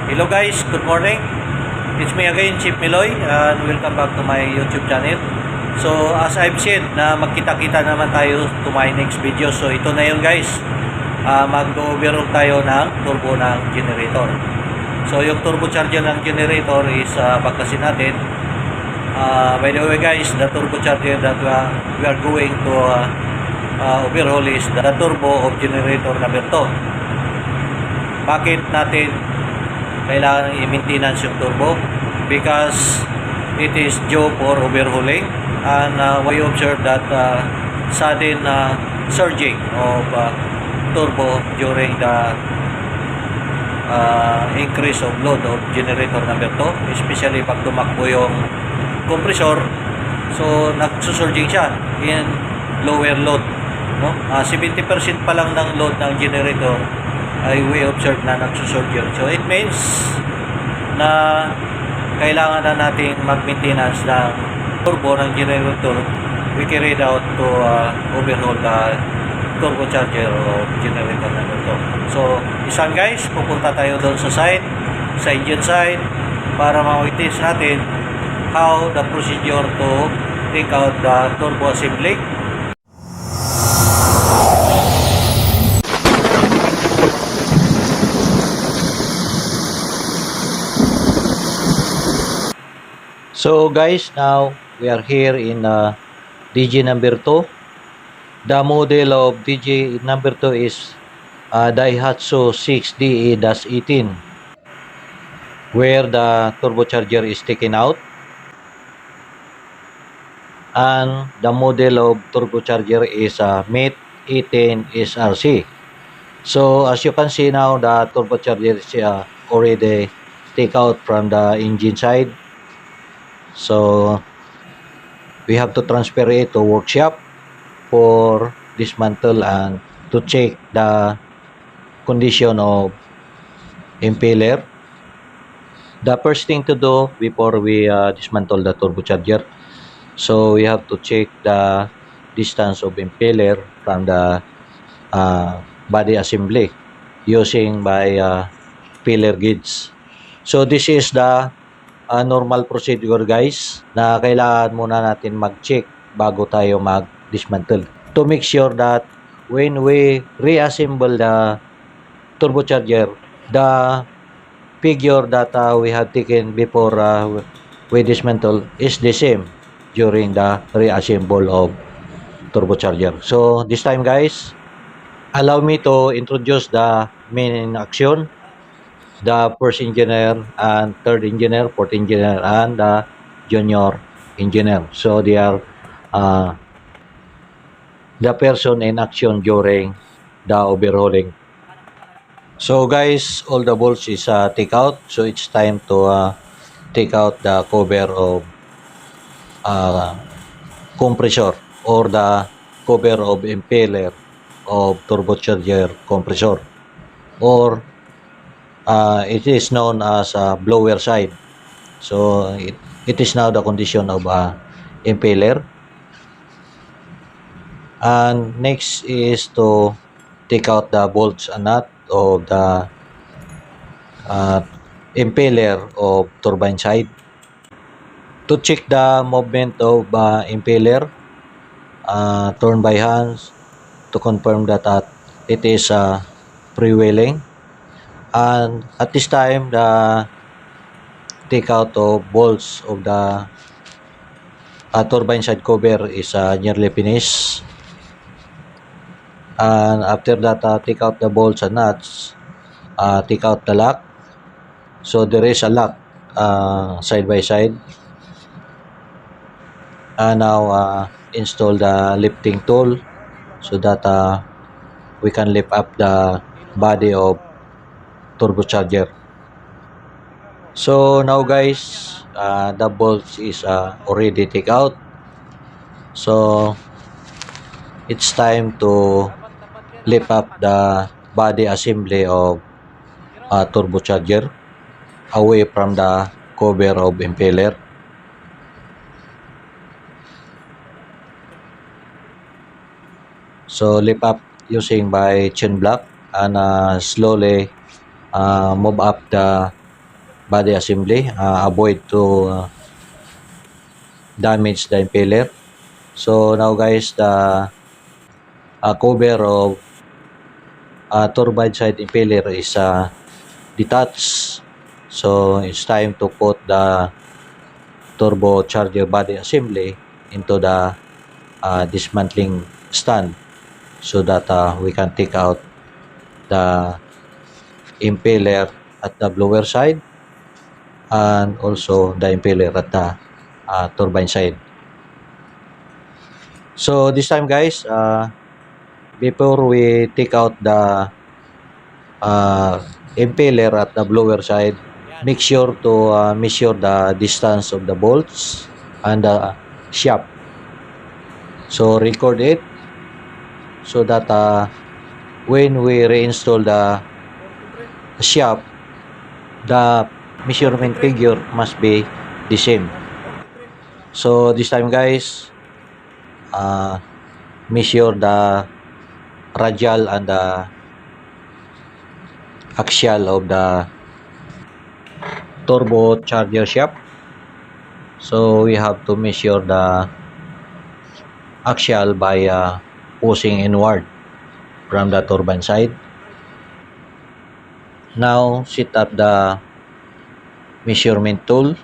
Hello guys, good morning. It's me again, Chief Miloy, and welcome back to my YouTube channel. So as I've said na magkita-kita naman tayo to my next video. So ito na yun guys, mag-overhaul tayo ng turbo ng generator. So yung turbocharger ng generator is bakasin natin. By the way guys, the turbocharger that we are going to overhaul is the turbo of generator number 2. Bakit natin kailangan i-maintenance yung turbo? Because it is due for overhauling, and we observed that sudden surging of turbo during the increase of load of generator number 2, especially pag tumakbo yung compressor. So nagsusurging siya in lower load, no? 70% pa lang ng load ng generator ay we observe na nagsusurge. So it means na kailangan na nating mag-maintenance ng turbo ng generator. We carried out to overhaul the turbocharger of generator number 2. So isang guys, pupunta tayo doon sa site, sa engine side, para ma-witness natin how the procedure to take out the turbo assembly. So guys, now we are here in DG number 2. The model of DG number 2 is Daihatsu 6DE-18, where the turbocharger is taken out, and the model of turbocharger is MET E10 SRC. So as you can see now, the turbocharger is already take out from the engine side. So we have to transfer it to workshop for dismantle and to check the condition of impeller. The first thing to do before we dismantle the turbocharger, so we have to check the distance of impeller from the body assembly using by feeler gauge. So this is the normal procedure guys, na kailangan muna natin mag-check bago tayo mag-dismantle, to make sure that when we reassemble the turbocharger, the figure that we have taken before we dismantle is the same during the reassemble of turbocharger. So this time guys, allow me to introduce the main action, the first engineer and third engineer, fourth engineer, and the junior engineer. So they are the person in action during the overhauling. So guys, all the bolts is take out. So it's time to take out the cover of compressor, or the cover of impeller of turbocharger compressor, or it is known as blower side. So it is now the condition of impeller. And next is to take out the bolts and nut of the impeller of turbine side. To check the movement of impeller, turn by hands to confirm that it is freewheeling. And at this time, the take out of bolts of the turbine side cover is nearly finished. And after that, take out the bolts and nuts, take out the lock. So there is a lock side by side. And now install the lifting tool so that we can lift up the body of turbocharger. So now guys, the bolts is already take out. So it's time to lift up the body assembly of turbocharger away from the cover of impeller. So lift up using by chin block, and slowly move up the body assembly, avoid to damage the impeller. So now guys, the cover of turbine side impeller is detached. So it's time to put the turbocharger body assembly into the dismantling stand, so that we can take out the impeller at the blower side and also the impeller at the turbine side. So this time guys, before we take out the impeller at the blower side, make sure to measure the distance of the bolts and the shaft. So record it, so that when we reinstall the shaft, the measurement figure must be the same. So this time guys, measure the radial and the axial of the turbocharger shaft. So we have to measure the axial by pushing inward from the turbine side. Now set up the measurement tool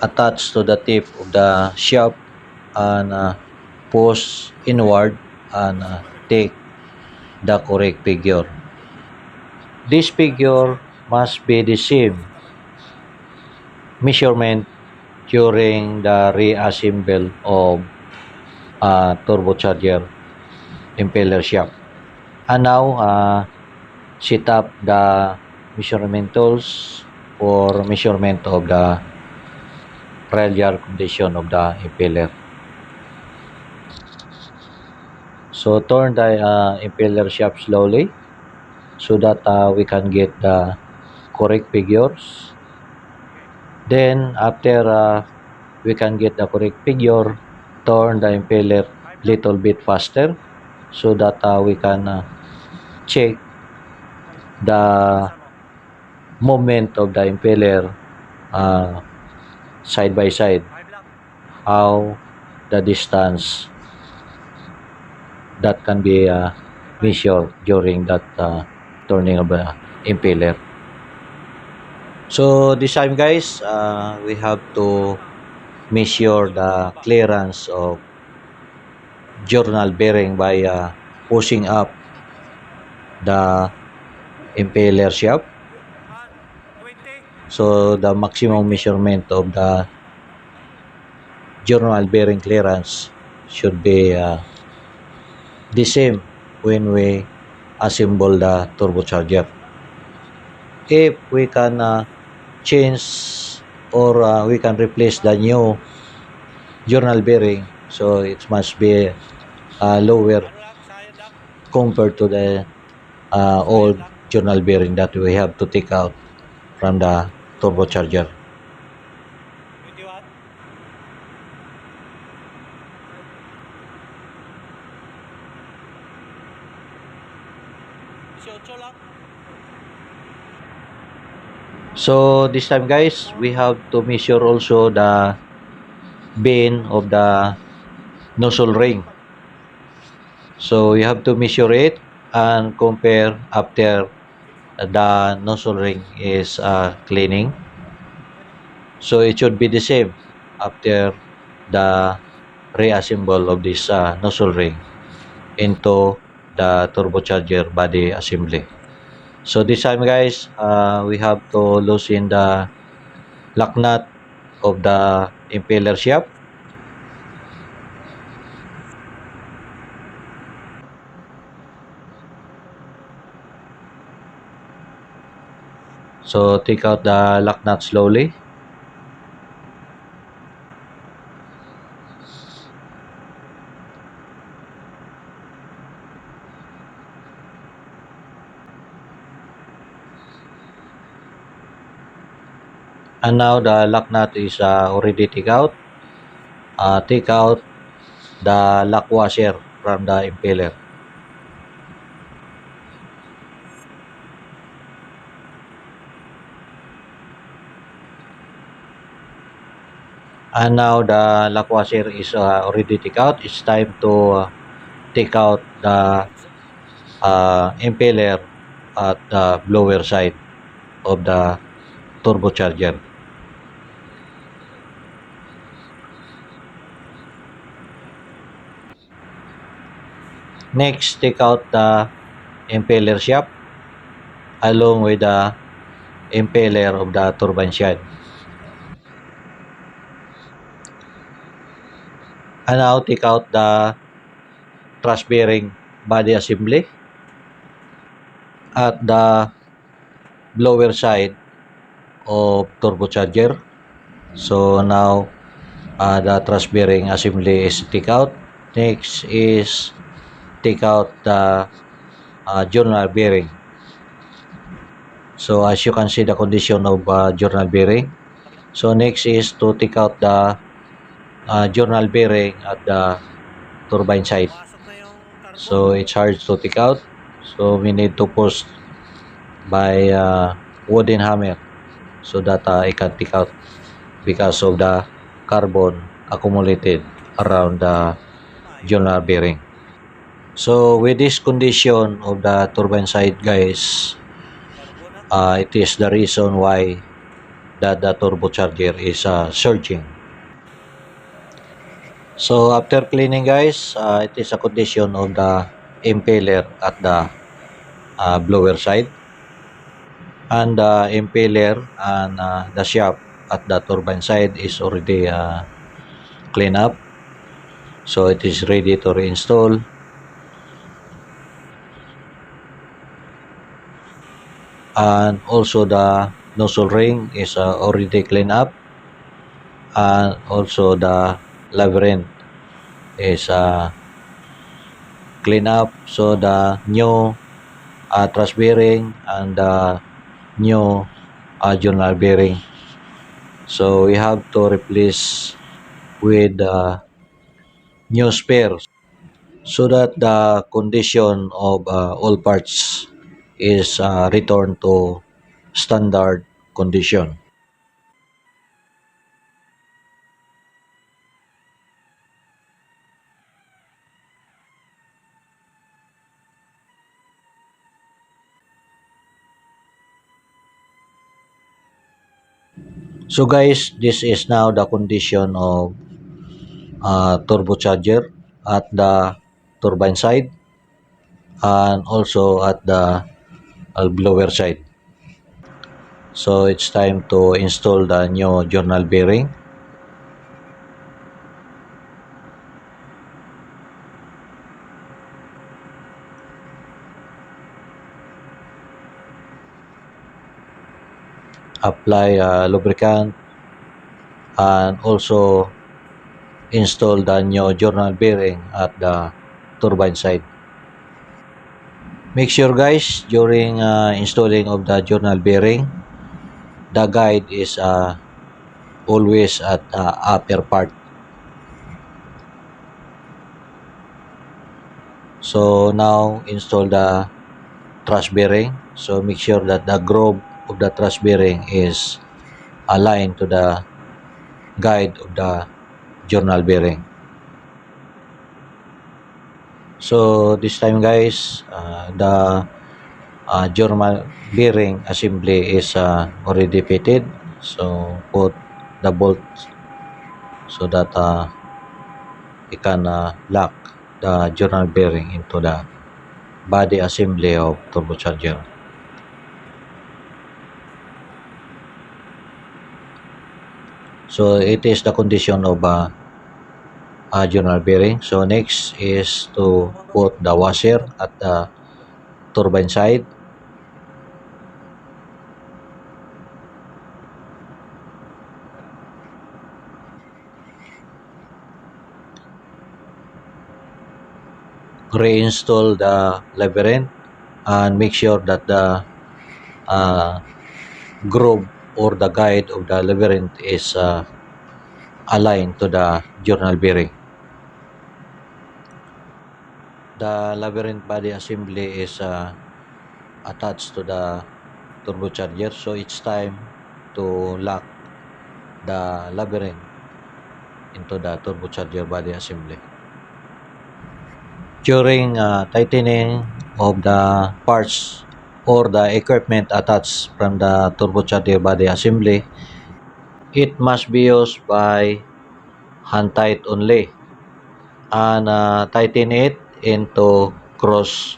attached to the tip of the shaft and push inward and take the correct figure. This figure must be the same measurement during the reassemble of turbocharger impeller shaft. And now set up the measurement tools for measurement of the radial condition of the impeller. So turn the impeller shaft slowly, so that we can get the correct figures. Then after we can get the correct figure, turn the impeller little bit faster, so that we can check the movement of the impeller side by side, how the distance that can be measured during that turning of the impeller. So this time guys, we have to measure the clearance of journal bearing by pushing up the impeller shaft. So the maximum measurement of the journal bearing clearance should be the same when we assemble the turbocharger. If we can change or we can replace the new journal bearing, so it must be lower compared to the old journal bearing that we have to take out from the turbocharger. So this time guys, we have to measure also the bend of the nozzle ring. So you have to measure it and compare after the nozzle ring is cleaning. So it should be the same after the reassemble of this nozzle ring into the turbocharger body assembly. So this time guys, we have to loosen the lock nut of the impeller shaft. So take out the lock nut slowly. And now the lock nut is already take out. Take out the lock washer from the impeller. And now the lock washer is already take out. It's time to take out the impeller at the blower side of the turbocharger. Next, take out the impeller shaft along with the impeller of the turbine shaft. And now take out the thrust bearing body assembly at the blower side of turbocharger. So now the thrust bearing assembly is take out. Next is take out the journal bearing. So as you can see the condition of journal bearing. So next is to take out the journal bearing at the turbine side. So it's hard to take out. So we need to push by wooden hammer so that it can take out because of the carbon accumulated around the journal bearing. So with this condition of the turbine side, guys, it is the reason why that the turbocharger is surging. So after cleaning, guys, it is a condition of the impeller at the blower side, and the impeller and the shaft at the turbine side is already cleaned up, so it is ready to reinstall. And also the nozzle ring is already cleaned up, and also the labyrinth is cleaned up. So the new thrust bearing and the new journal bearing, so we have to replace with new spares so that the condition of all parts is returned to standard condition. So guys, this is now the condition of turbocharger at the turbine side and also at the blower side. So it's time to install the new journal bearing. Apply lubricant and also install the new journal bearing at the turbine side. Make sure, guys, during installing of the journal bearing, the guide is always at upper part. So now install the thrust bearing. So make sure that the groove of the thrust bearing is aligned to the guide of the journal bearing. So this time, guys, the journal bearing assembly is already fitted. So put the bolt so that it can lock the journal bearing into the body assembly of turbocharger. So it is the condition of journal bearing. So next is to put the washer at the turbine side. Reinstall the labyrinth and make sure that the groove or the guide of the labyrinth is aligned to the journal bearing. The labyrinth body assembly is attached to the turbocharger, so it's time to lock the labyrinth into the turbocharger body assembly. During tightening of the parts or the equipment attached from the turbocharger body assembly, it must be used by hand tight only and tighten it into cross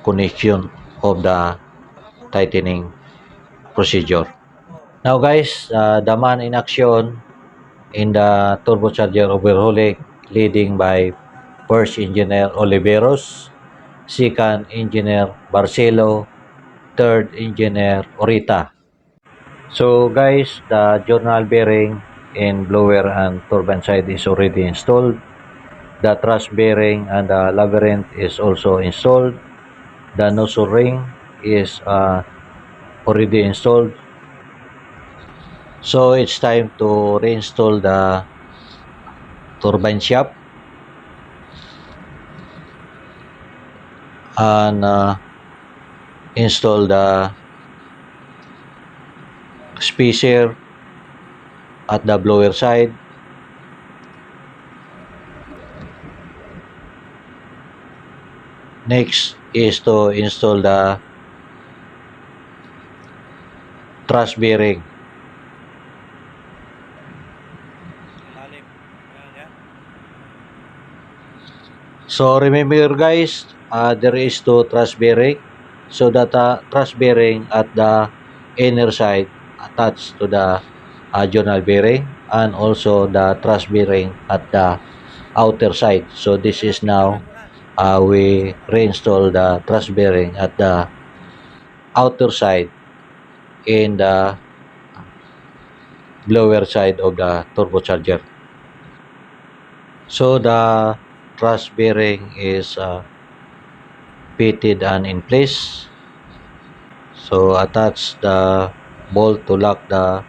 connection of the tightening procedure. Now guys, the man in action in the turbocharger overhauling leading by First Engineer Oliveros, Second Engineer Barcelo, Third Engineer Orita. So guys, the journal bearing in blower and turbine side is already installed. The thrust bearing and the labyrinth is also installed. The nozzle ring is already installed. So it's time to reinstall the turbine shaft and install the spacer at the blower side. Next is to install the thrust bearing. So remember guys, there is two thrust bearing. So that thrust bearing at the inner side attached to the journal bearing, and also the thrust bearing at the outer side. So this is now we reinstall the thrust bearing at the outer side in the blower side of the turbocharger. So the thrust bearing is fitted and in place. So attach the bolt to lock the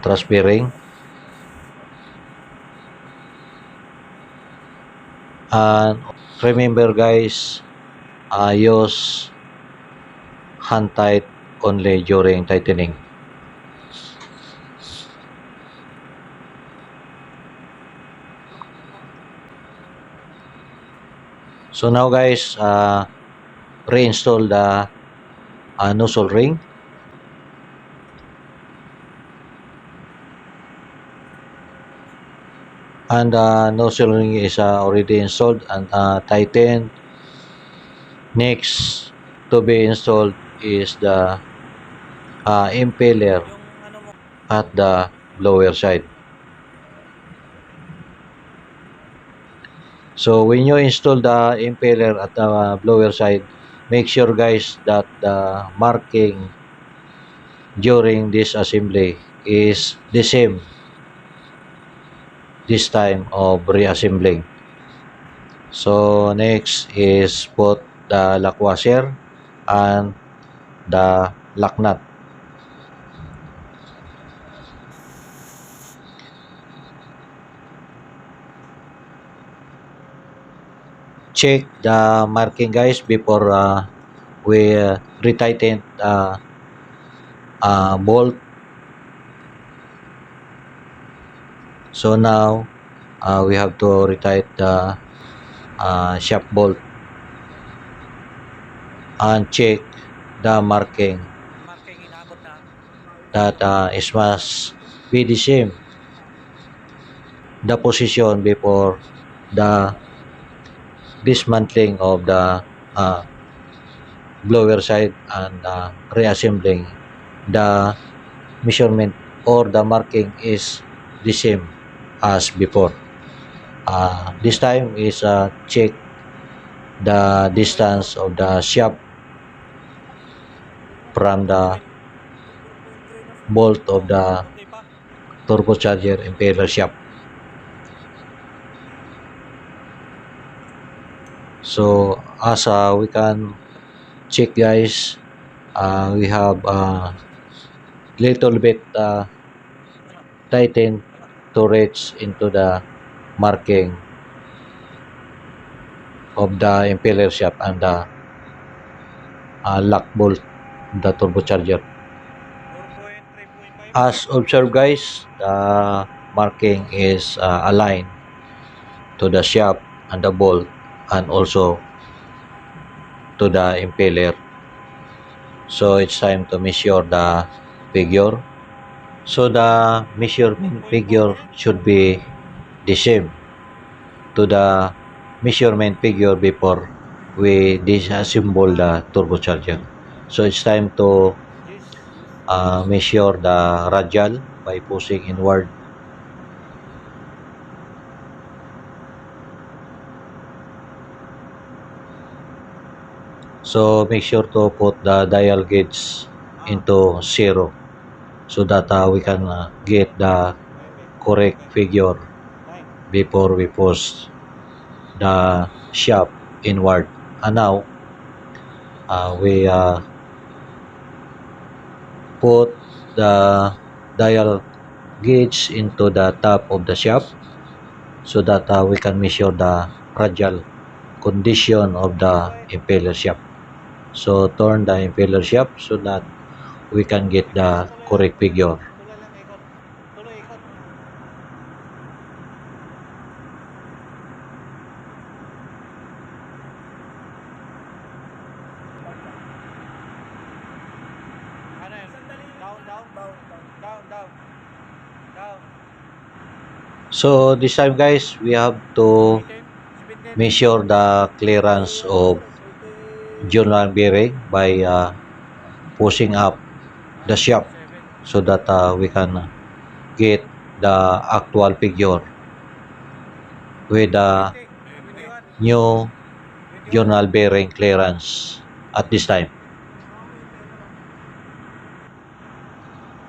thrust bearing, and remember guys, use hand tight only during tightening. So now guys, reinstall the nozzle ring. And the nozzle ring is already installed and tightened. Next to be installed is the impeller at the blower side. So when you install the impeller at the blower side, make sure guys that the marking during this assembly is the same this time of reassembling. So next is put the lock washer and the lock nut. Check the marking guys before we retighten the bolt. So now we have to retighten the shaft bolt and check the marking that it must be the same the position before the dismantling of the blower side and reassembling. The measurement or the marking is the same as before. This time is check the distance of the shaft from the bolt of the turbocharger impeller shaft. So as we can check guys, we have little bit tighten to reach into the marking of the impeller shaft and the lock bolt, the turbocharger. As observed guys, the marking is aligned to the shaft and the bolt and also to the impeller. So it's time to measure the figure. So the measurement figure should be the same to the measurement figure before we disassemble the turbocharger. So it's time to measure the radial by pushing inward. So make sure to put the dial gauge into 0 so that we can get the correct figure before we push the shaft inward. And now we put the dial gauge into the top of the shaft so that we can measure the radial condition of the impeller shaft. So turn the impeller shaft so that we can get the correct figure. So this time guys, we have to measure the clearance of journal bearing by pushing up the shaft so that we can get the actual figure with the new journal bearing clearance at this time.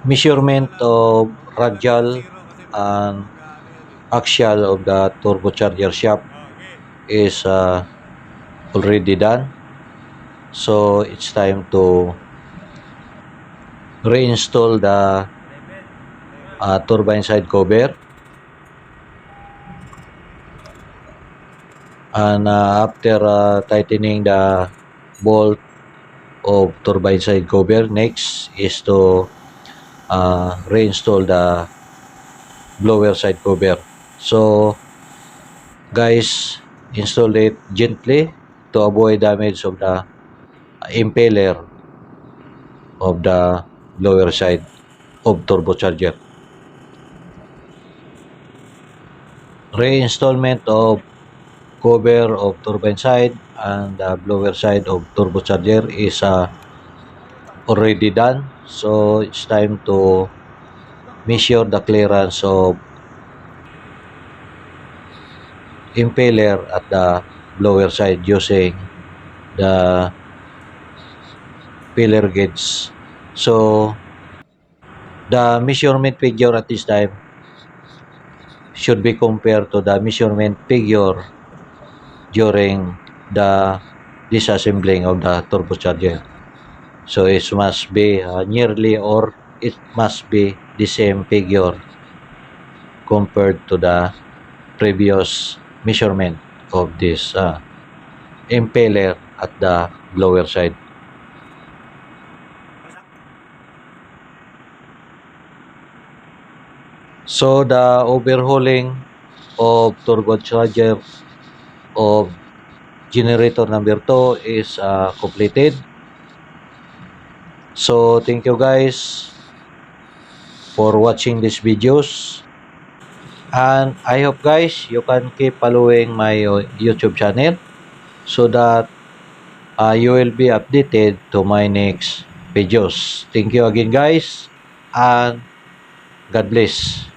Measurement of radial and axial of the turbocharger shaft is already done. So it's time to reinstall the turbine side cover. And after tightening the bolt of turbine side cover, next is to reinstall the blower side cover. So guys, install it gently to avoid damage of the impeller of the blower side of turbocharger. Reinstallment of cover of turbine side and the blower side of turbocharger is already done. So it's time to measure the clearance of impeller at the blower side using the feeler gauge. So the measurement figure at this time should be compared to the measurement figure during the disassembling of the turbocharger. So it must be nearly, or it must be the same figure compared to the previous measurement of this impeller at the blower side. So the overhauling of turbocharger of generator number 2 is completed. So thank you guys for watching these videos, and I hope guys you can keep following my YouTube channel so that you will be updated to my next videos. Thank you again guys, and God bless.